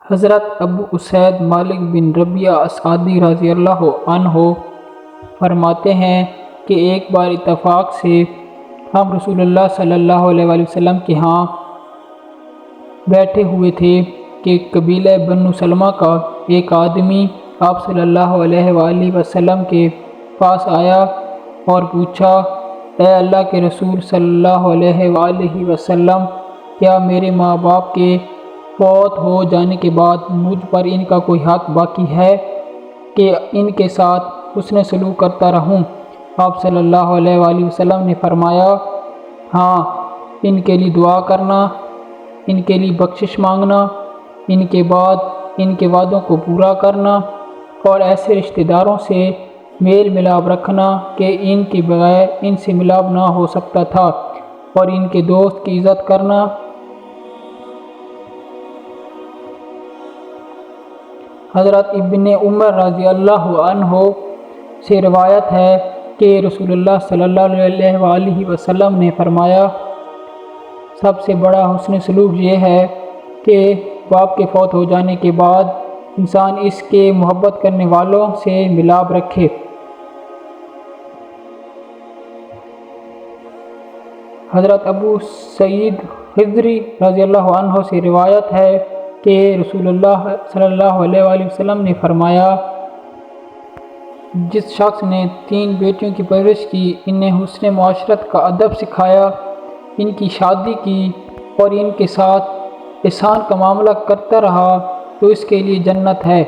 حضرت ابو اسید مالک بن ربیعہ اسعدی رضی اللہ عنہ فرماتے ہیں کہ ایک بار اتفاق سے ہم رسول اللہ صلی اللہ علیہ وآلہ وسلم کے ہاں بیٹھے ہوئے تھے کہ قبیلہ بنو سلمہ کا ایک آدمی آپ صلی اللہ علیہ وآلہ وسلم کے پاس آیا اور پوچھا، اے اللہ کے رسول صلی اللہ علیہ وآلہ وسلم، کیا میرے ماں باپ کے فوت ہو جانے کے بعد مجھ پر ان کا کوئی حق باقی ہے کہ ان کے ساتھ حسن سلوک کرتا رہوں؟ آپ صلی اللہ علیہ وآلہ وسلم نے فرمایا، ہاں، ان کے لیے دعا کرنا، ان کے لیے بخشش مانگنا، ان کے بعد ان کے وعدوں کو پورا کرنا اور ایسے رشتہ داروں سے میل ملاپ رکھنا کہ ان کے بغیر ان سے ملاپ نہ ہو سکتا تھا، اور ان کے دوست کی عزت کرنا۔ حضرت ابن عمر رضی اللہ عنہ سے روایت ہے کہ رسول اللہ صلی اللہ علیہ وآلہ وسلم نے فرمایا، سب سے بڑا حسن سلوک یہ ہے کہ باپ کے فوت ہو جانے کے بعد انسان اس کے محبت کرنے والوں سے ملاپ رکھے۔ حضرت ابو سعید خدری رضی اللہ عنہ سے روایت ہے کہ رسول اللہ صلی اللہ علیہ وآلہ وسلم نے فرمایا، جس شخص نے 3 بیٹیوں کی پرورش کی، انہیں حسن معاشرت کا ادب سکھایا، ان کی شادی کی اور ان کے ساتھ احسان کا معاملہ کرتا رہا، تو اس کے لیے جنت ہے۔